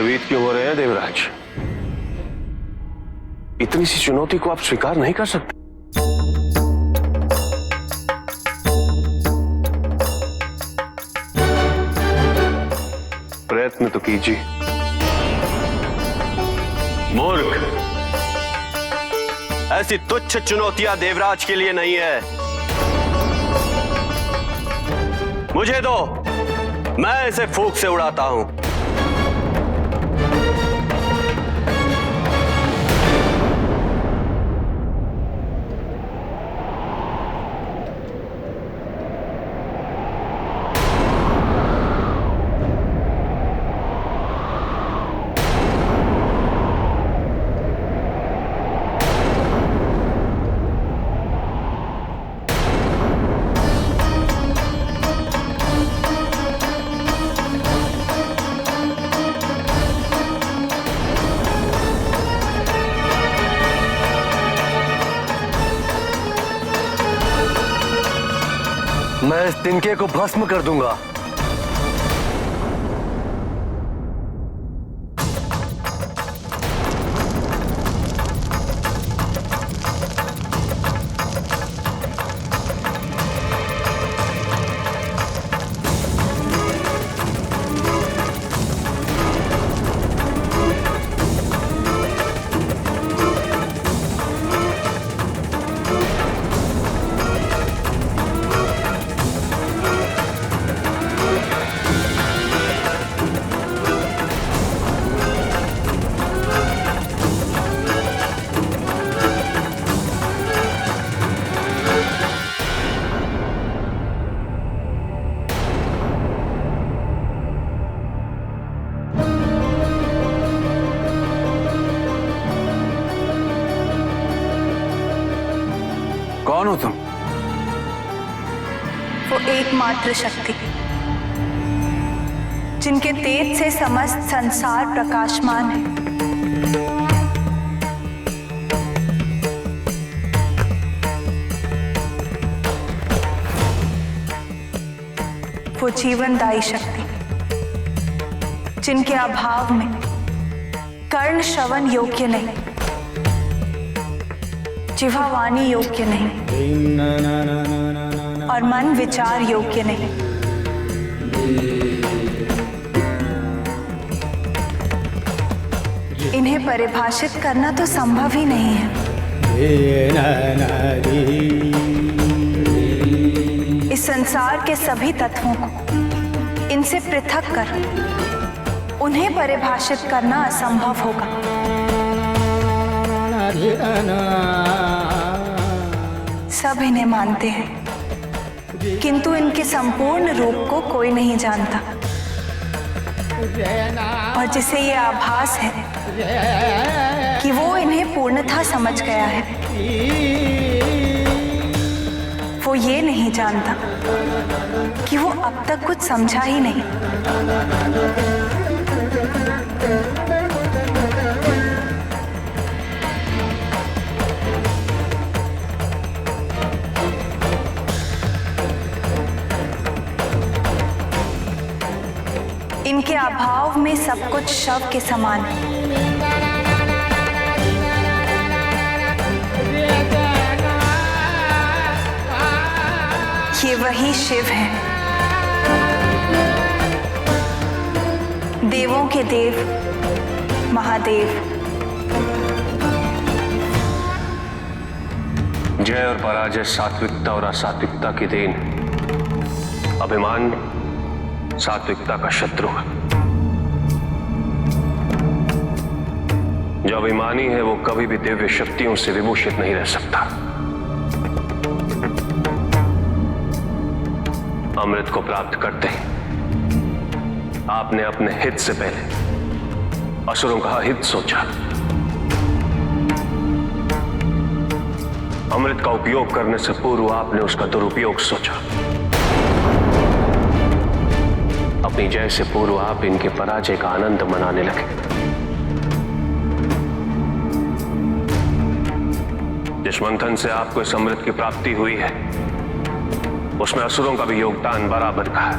भयभीत क्यों हो रहे हैं देवराज? इतनी सी चुनौती को आप स्वीकार नहीं कर सकते? प्रयत्न तो कीजिए। मूर्ख, ऐसी तुच्छ चुनौतियां देवराज के लिए नहीं है। मुझे दो, मैं इसे फूंक से उड़ाता हूं। मैं इस तिनके को भस्म कर दूंगा। कौन हो तुम? वो एकमात्र शक्ति जिनके तेज से समस्त संसार प्रकाशमान है। वो जीवनदायी शक्ति जिनके अभाव में कर्ण श्रवण योग्य नहीं, जिह्वा वाणी योग्य नहीं और मन विचार योग्य नहीं। इन्हें परिभाषित करना तो संभव ही नहीं है। इस संसार के सभी तत्वों को इनसे पृथक कर उन्हें परिभाषित करना असंभव होगा। सब इन्हें मानते हैं, किंतु इनके संपूर्ण रूप को कोई नहीं जानता। और जिसे ये आभास है कि वो इन्हें पूर्णतः समझ गया है, वो ये नहीं जानता कि वो अब तक कुछ समझा ही नहीं। इनके अभाव में सब कुछ शव के समान है। ये वही शिव है, देवों के देव महादेव। जय और पराजय सात्विकता और असात्विकता की देन। अभिमान सात्विकता का शत्रु है। जो अभिमानी है वो कभी भी दिव्य शक्तियों से विभूषित नहीं रह सकता। अमृत को प्राप्त करते ही आपने अपने हित से पहले असुरों का हित सोचा। अमृत का उपयोग करने से पूर्व आपने उसका दुरुपयोग सोचा। अपनी जय से पूर्व आप इनके पराजय का आनंद मनाने लगे। जिस मंथन से आपको इस अमृत की प्राप्ति हुई है, उसमें असुरों का भी योगदान बराबर का है।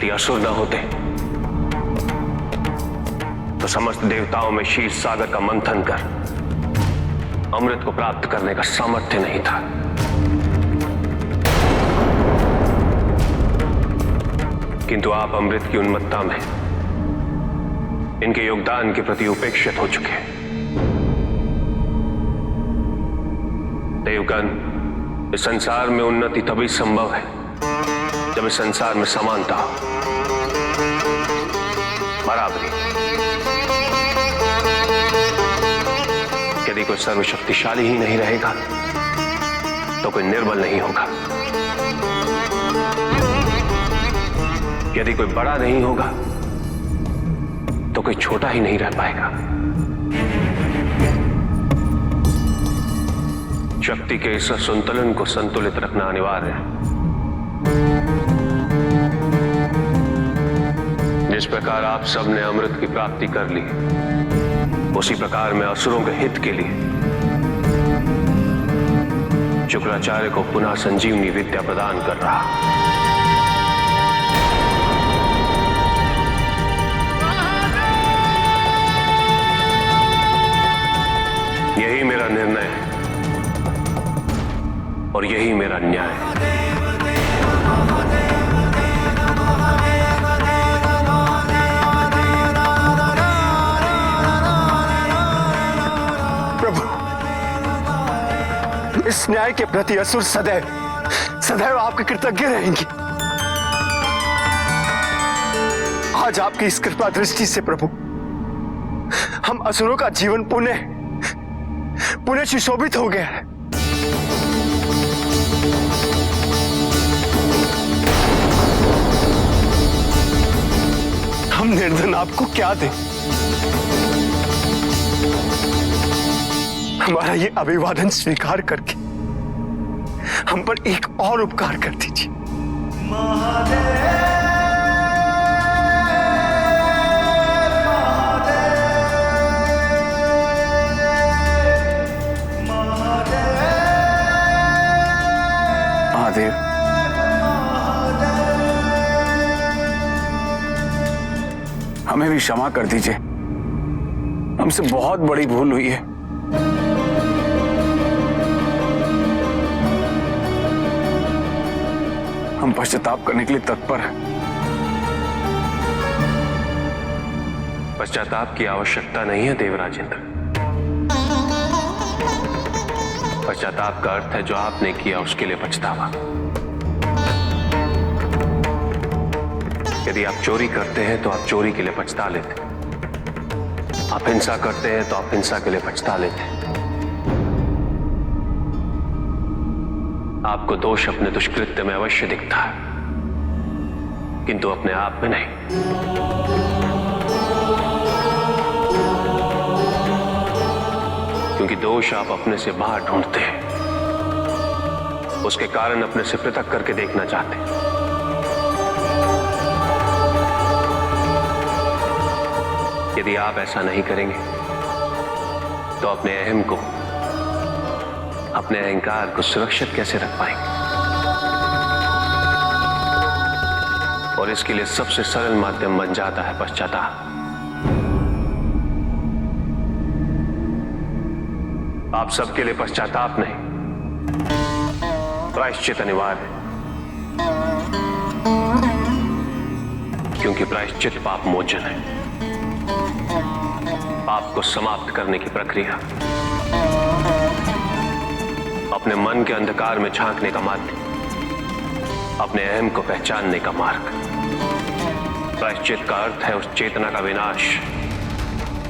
यदि असुर न होते तो समस्त देवताओं में क्षीर सागर का मंथन कर अमृत को प्राप्त करने का सामर्थ्य नहीं था। किंतु आप अमृत की उन्मत्ता में इनके योगदान के प्रति उपेक्षित हो चुके हैं। देवगण, इस संसार में उन्नति तभी संभव है जब इस संसार में समानता हो, बराबरी। यदि कोई सर्वशक्तिशाली ही नहीं रहेगा तो कोई निर्बल नहीं होगा। यदि कोई बड़ा नहीं होगा तो कोई छोटा ही नहीं रह पाएगा। शक्ति के इस असंतुलन को संतुलित रखना अनिवार्य है। जिस प्रकार आप सबने अमृत की प्राप्ति कर ली, उसी प्रकार मैं असुरों के हित के लिए शुक्राचार्य को पुनः संजीवनी विद्या प्रदान कर रहा। यही मेरा निर्णय है और यही मेरा न्याय है। प्रभु, इस न्याय के प्रति असुर सदैव सदैव आपके कृतज्ञ रहेंगी। आज आपकी इस कृपा दृष्टि से प्रभु, हम असुरों का जीवन पुनः सुशोभित हो गया है। हम निर्धन आपको क्या दें? हमारा ये अभिवादन स्वीकार करके हम पर एक और उपकार कर दीजिए। महादेव, हमें भी क्षमा कर दीजिए। हमसे बहुत बड़ी भूल हुई है। हम पश्चाताप करने के लिए तत्पर हैं। पश्चाताप की आवश्यकता नहीं है देवराजेंद्र। पश्चाताप का अर्थ है जो आपने किया उसके लिए पछतावा। यदि आप चोरी करते हैं तो आप चोरी के लिए पछता लेते, आप हिंसा करते हैं तो आप हिंसा के लिए पछता लेते। आपको दोष अपने दुष्कृत्य में अवश्य दिखता है, किंतु अपने आप में नहीं। क्योंकि दोष आप अपने से बाहर ढूंढते हैं, उसके कारण अपने से पृथक करके देखना चाहते हैं। यदि आप ऐसा नहीं करेंगे तो अपने अहम को, अपने अहंकार को सुरक्षित कैसे रख पाएंगे? और इसके लिए सबसे सरल माध्यम बन जाता है पश्चाताप। आप सबके लिए पश्चाताप नहीं, प्रायश्चित अनिवार्य है। क्योंकि प्रायश्चित पाप मोचन है, पाप को समाप्त करने की प्रक्रिया, अपने मन के अंधकार में झांकने का माध्यम, अपने अहम को पहचानने का मार्ग। प्रायश्चित का अर्थ है उस चेतना का विनाश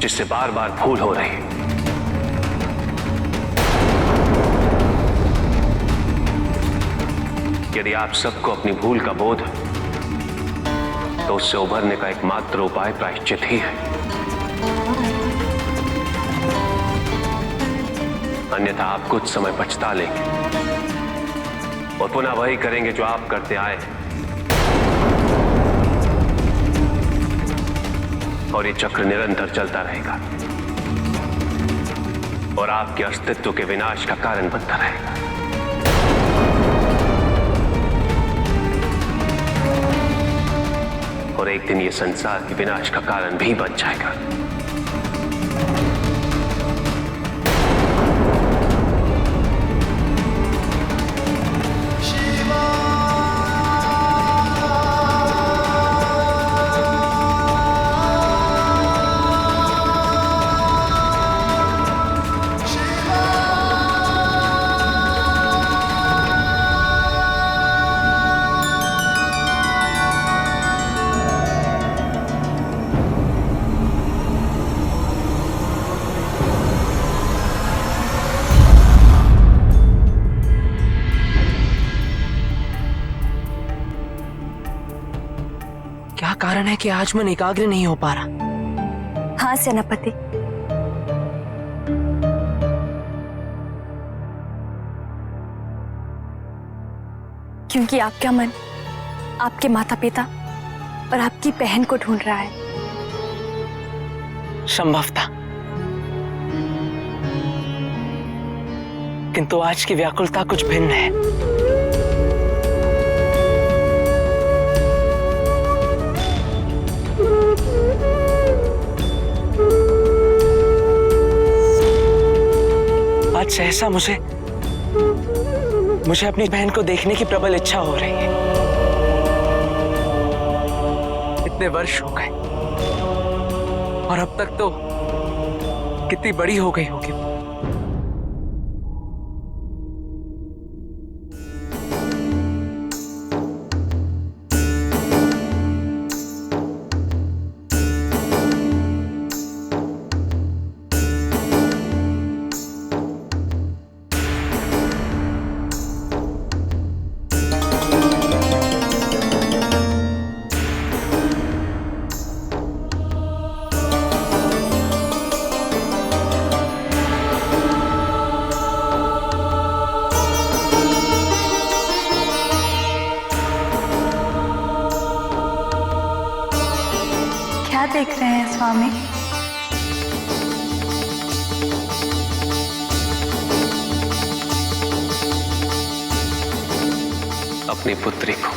जिससे बार बार भूल हो रही है। यदि आप सबको अपनी भूल का बोध है तो उससे उभरने का एकमात्र उपाय प्रायश्चित ही है। अन्यथा आप कुछ समय पछता लेंगे और पुनः वही करेंगे जो आप करते आए हैं। और ये चक्र निरंतर चलता रहेगा और आपके अस्तित्व के विनाश का कारण बनता रहेगा। और एक दिन ये संसार के विनाश का कारण भी बन जाएगा। क्या कारण है कि आज मन एकाग्र नहीं हो पा रहा? हाँ सेनापति, क्योंकि आपका मन आपके माता पिता और आपकी बहन को ढूंढ रहा है। संभवतः, किंतु आज की व्याकुलता कुछ भिन्न है। आज सहसा मुझे अपनी बहन को देखने की प्रबल इच्छा हो रही है। इतने वर्ष हो गए और अब तक तो कितनी बड़ी हो गई होगी। क्या देख रहे हैं स्वामी? अपनी पुत्री को।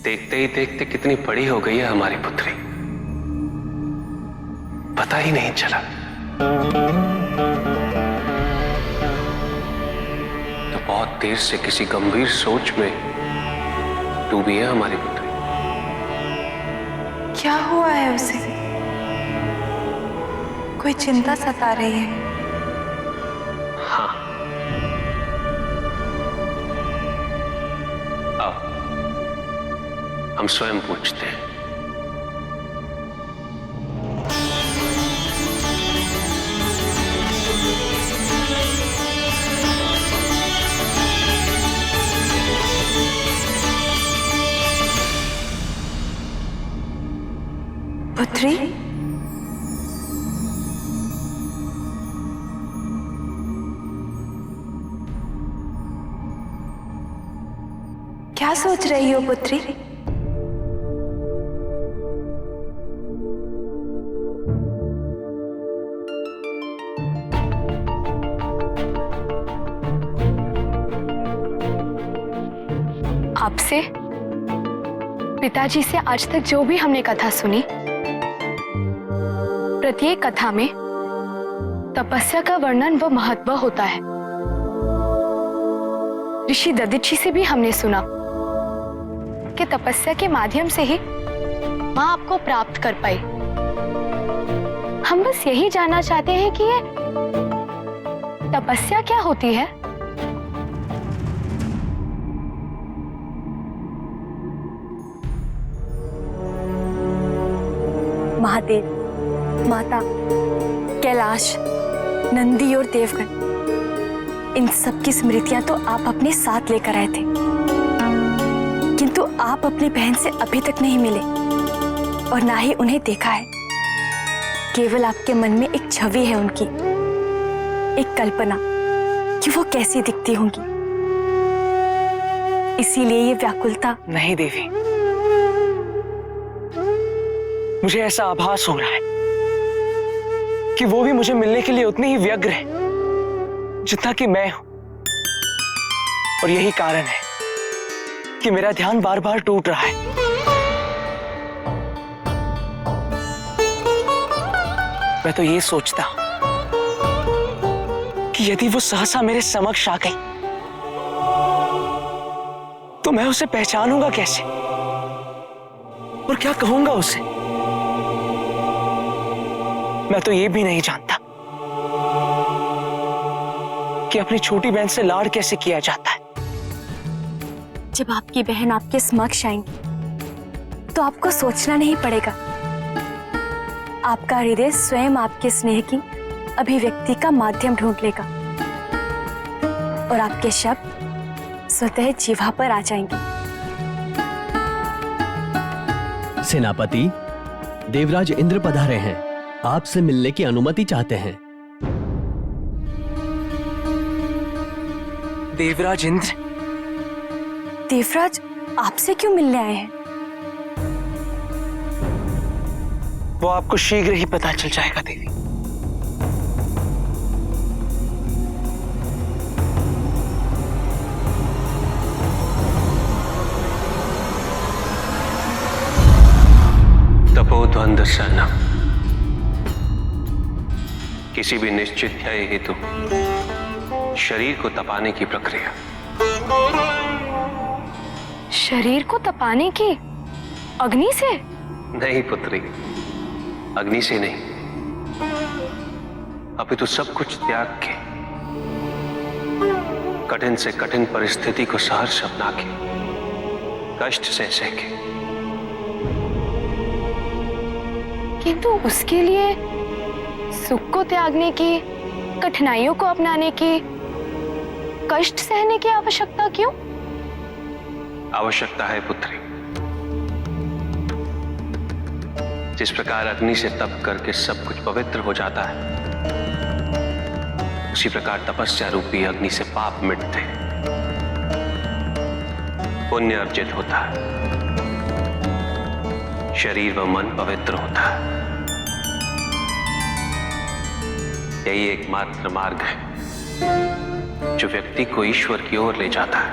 देखते ही देखते कितनी बड़ी हो गई है हमारी पुत्री, पता ही नहीं चला। तो बहुत देर से किसी गंभीर सोच में डूबी है हमारी पुत्री। क्या हुआ है उसे? कोई चिंता सता रही है? हाँ, आओ हम स्वयं पूछते हैं। पुत्री, क्या सोच रही हो पुत्री? आपसे, पिताजी से आज तक जो भी हमने कथा सुनी, प्रत्येक कथा में तपस्या का वर्णन व महत्व होता है। ऋषि दधीचि से भी हमने सुना कि तपस्या के माध्यम से ही मां आपको प्राप्त कर पाई। हम बस यही जानना चाहते हैं कि ये तपस्या क्या होती है? महादेव, माता, कैलाश, नंदी और देवगण, इन सब की स्मृतियां तो आप अपने साथ लेकर आए थे, किंतु आप अपनी बहन से अभी तक नहीं मिले और ना ही उन्हें देखा है। केवल आपके मन में एक छवि है उनकी, एक कल्पना कि वो कैसी दिखती होंगी। इसीलिए ये व्याकुलता। नहीं देवी, मुझे ऐसा आभास हो रहा है कि वो भी मुझे मिलने के लिए उतनी ही व्यग्र है जितना कि मैं हूं। और यही कारण है कि मेरा ध्यान बार बार टूट रहा है। मैं तो ये सोचता कि यदि वो सहसा मेरे समक्ष आ गई तो मैं उसे पहचानूंगा कैसे और क्या कहूंगा उसे। मैं तो ये भी नहीं जानता कि अपनी छोटी बहन से लाड़ कैसे किया जाता है। जब आपकी बहन आपके समक्ष आएंगी तो आपको सोचना नहीं पड़ेगा। आपका हृदय स्वयं आपके स्नेह की अभिव्यक्ति का माध्यम ढूंढ लेगा और आपके शब्द स्वतः जीवा पर आ जाएंगे। सेनापति, देवराज इंद्र पधारे हैं, आपसे मिलने की अनुमति चाहते हैं। देवराज इंद्र? देवराज आपसे क्यों मिलने आए हैं? वो आपको शीघ्र ही पता चल जाएगा देवी। तपोध्वंद सेना किसी भी निश्चित ध्येय हेतु शरीर को तपाने की प्रक्रिया। शरीर को तपाने की? अग्नि से? नहीं पुत्री, अग्नि से नहीं, अभी तो सब कुछ त्याग के, कठिन से कठिन परिस्थिति को सहर्ष अपना के, कष्ट से सह के। किंतु उसके लिए सुख को त्यागने की, कठिनाइयों को अपनाने की, कष्ट सहने की आवश्यकता क्यों? आवश्यकता है पुत्री। जिस प्रकार अग्नि से तप करके सब कुछ पवित्र हो जाता है, उसी प्रकार तपस्या रूपी अग्नि से पाप मिटते, पुण्य अर्जित होता है, शरीर व मन पवित्र होता है। यही एकमात्र मार्ग है जो व्यक्ति को ईश्वर की ओर ले जाता है।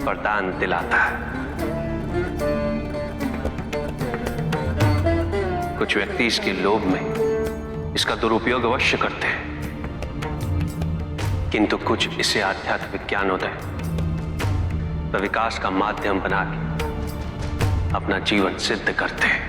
वरदान दिलाता है। कुछ व्यक्ति इसके लोभ में इसका दुरुपयोग अवश्य करते हैं, किंतु कुछ इसे आध्यात्मिक ज्ञानोदय व विकास का माध्यम बना के अपना जीवन सिद्ध करते हैं।